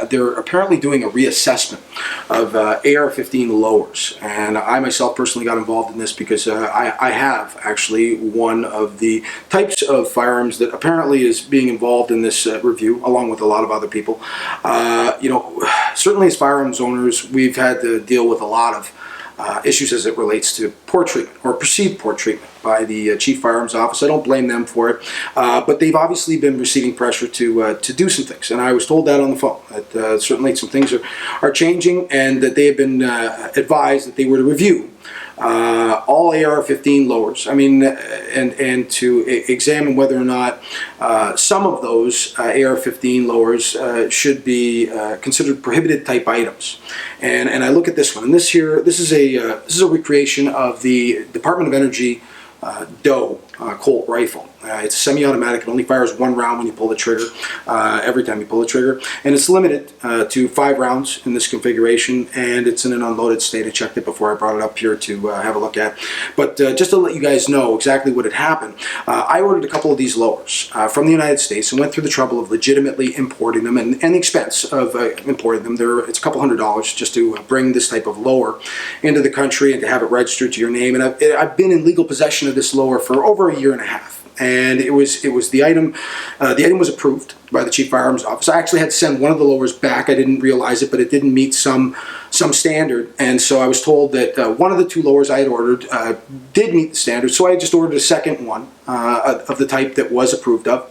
they're apparently doing a reassessment of AR-15 lowers, and I myself personally got involved in this because I have actually one of the types of firearms that apparently is being involved in this review, along with a lot of other people. Certainly as firearms owners, we've had to deal with a lot of issues as it relates to poor treatment or perceived poor treatment by the Chief Firearms Office. I don't blame them for it, but they've obviously been receiving pressure to do some things, and I was told that on the phone, that certainly some things are changing, and that they have been advised that they were to review all AR-15 lowers. I mean, and to examine whether or not some of those AR-15 lowers should be considered prohibited type items. And I look at this one, and this is a recreation of the Department of Energy Doe Colt rifle. It's semi-automatic. It only fires one round when you pull the trigger, every time you pull the trigger, and it's limited to 5 rounds in this configuration, and it's in an unloaded state. I checked it before I brought it up here to have a look at. But just to let you guys know exactly what had happened, I ordered a couple of these lowers from the United States and went through the trouble of legitimately importing them, and the expense of importing them. It's a couple $100 just to bring this type of lower into the country and to have it registered to your name. And I've been in legal possession of this lower for over a year and a half. And it was the item. The item was approved by the Chief Firearms Office. I actually had to send one of the lowers back. I didn't realize it, but it didn't meet some standard, and so I was told that one of the 2 lowers I had ordered did meet the standard. So I just ordered a second one of the type that was approved of,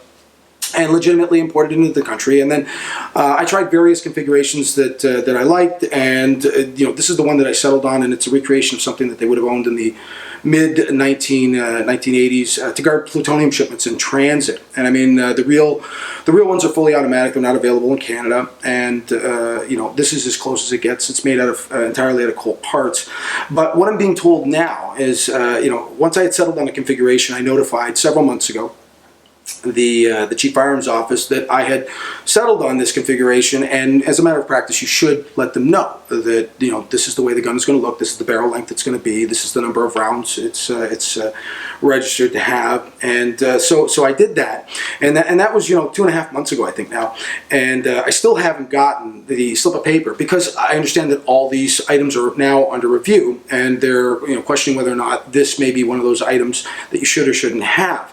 and legitimately imported it into the country. And then I tried various configurations that I liked, and this is the one that I settled on, and it's a recreation of something that they would have owned in the mid-1980s to guard plutonium shipments in transit. And I mean, the real ones are fully automatic. They're not available in Canada, and this is as close as it gets. It's made out of entirely out of Colt parts. But what I'm being told now is, once I had settled on a configuration, I notified several months ago the Chief Firearms Office that I had settled on this configuration, and as a matter of practice, you should let them know that this is the way the gun is going to look, this is the barrel length it's going to be, this is the number of rounds it's registered to have, and so I did that, and that was 2.5 months ago, I think now, and I still haven't gotten the slip of paper because I understand that all these items are now under review, and they're questioning whether or not this may be one of those items that you should or shouldn't have.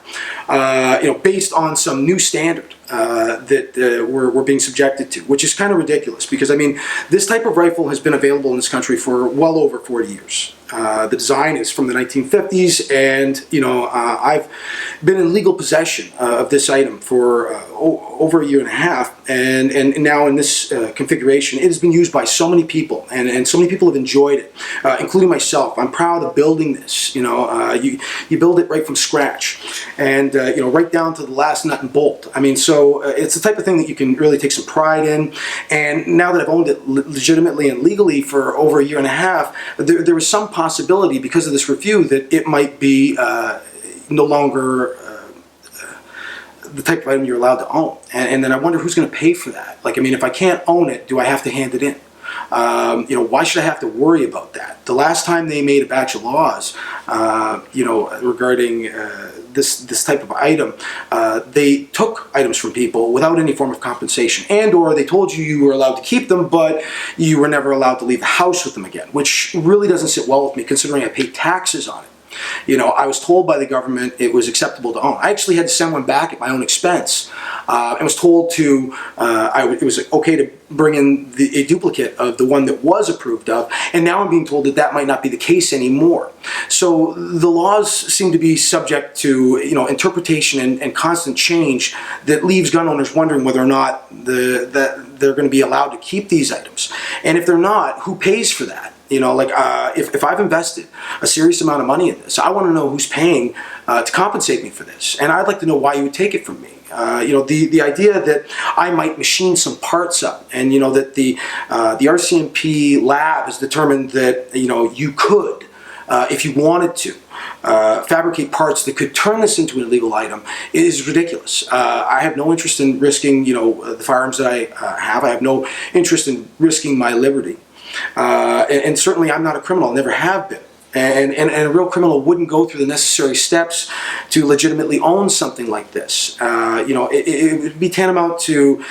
Based on some new standard that we're being subjected to, which is kind of ridiculous because, I mean, this type of rifle has been available in this country for well over 40 years. The design is from the 1950s, and I've been in legal possession of this item for over a year and a half, and now in this configuration, it has been used by so many people, and so many people have enjoyed it, including myself. I'm proud of building this. You build it right from scratch, and right down to the last nut and bolt. I mean, so it's the type of thing that you can really take some pride in. And now that I've owned it legitimately and legally for over a year and a half, there was some possibility because of this review that it might be no longer the type of item you're allowed to own. And then I wonder who's going to pay for that. Like, I mean, if I can't own it, do I have to hand it in? Why should I have to worry about that? The last time they made a batch of laws, regarding this type of item, they took items from people without any form of compensation, and/or they told you were allowed to keep them, but you were never allowed to leave the house with them again, which really doesn't sit well with me, considering I pay taxes on it. I was told by the government it was acceptable to own. I actually had to send one back at my own expense. I was told it was okay to bring in a duplicate of the one that was approved of, and now I'm being told that might not be the case anymore. So the laws seem to be subject to interpretation and constant change that leaves gun owners wondering whether or not that they're going to be allowed to keep these items, and if they're not, who pays for that? If I've invested a serious amount of money in this, I want to know who's paying to compensate me for this, and I'd like to know why you would take it from me. The idea that I might machine some parts up, and that the RCMP lab has determined that you could, if you wanted to, fabricate parts that could turn this into an illegal item is ridiculous. I have no interest in risking the firearms that I have. I have no interest in risking my liberty. And certainly I'm not a criminal, never have been. And a real criminal wouldn't go through the necessary steps to legitimately own something like this. It would be tantamount to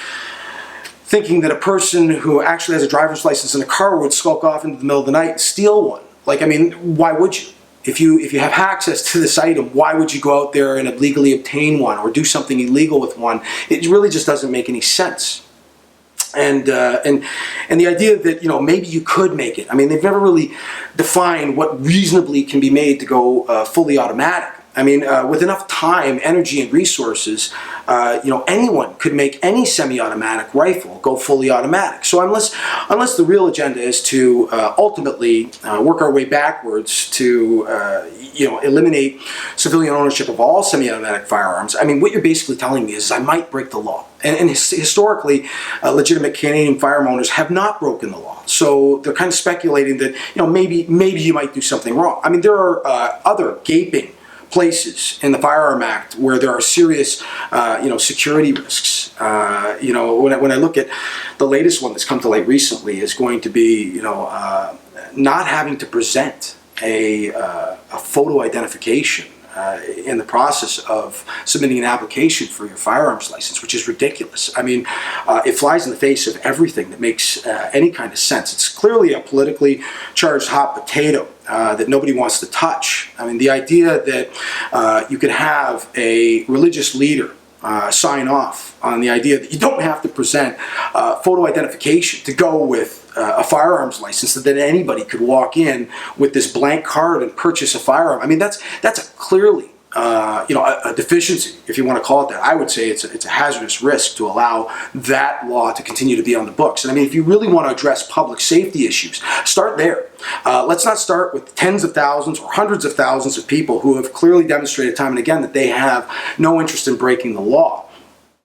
thinking that a person who actually has a driver's license and a car would skulk off into the middle of the night and steal one. Like, I mean, why would you? If you have access to this item, why would you go out there and illegally obtain one or do something illegal with one? It really just doesn't make any sense. And the idea that, you know, maybe you could make it. I mean, they've never really defined what reasonably can be made to go fully automatic. I mean, with enough time, energy, and resources, you know, anyone could make any semi-automatic rifle go fully automatic. So unless the real agenda is to ultimately work our way backwards to, you know, eliminate civilian ownership of all semi-automatic firearms, I mean, what you're basically telling me is I might break the law. And historically, legitimate Canadian firearm owners have not broken the law. So they're kind of speculating that, you know, maybe you might do something wrong. I mean, there are other gaping places in the Firearm Act where there are serious, you know, security risks. You know, when I look at the latest one that's come to light recently, is going to be, you know, not having to present a photo identification in the process of submitting an application for your firearms license, which is ridiculous. I mean, it flies in the face of everything that makes any kind of sense. It's clearly a politically charged hot potato that nobody wants to touch. I mean, the idea that you could have a religious leader sign off on the idea that you don't have to present photo identification to go with a firearms license, that then anybody could walk in with this blank card and purchase a firearm. I mean, that's a clearly you know, a deficiency, if you want to call it that. I would say it's a hazardous risk to allow that law to continue to be on the books. And I mean, if you really want to address public safety issues, start there. Let's not start with tens of thousands or hundreds of thousands of people who have clearly demonstrated time and again that they have no interest in breaking the law.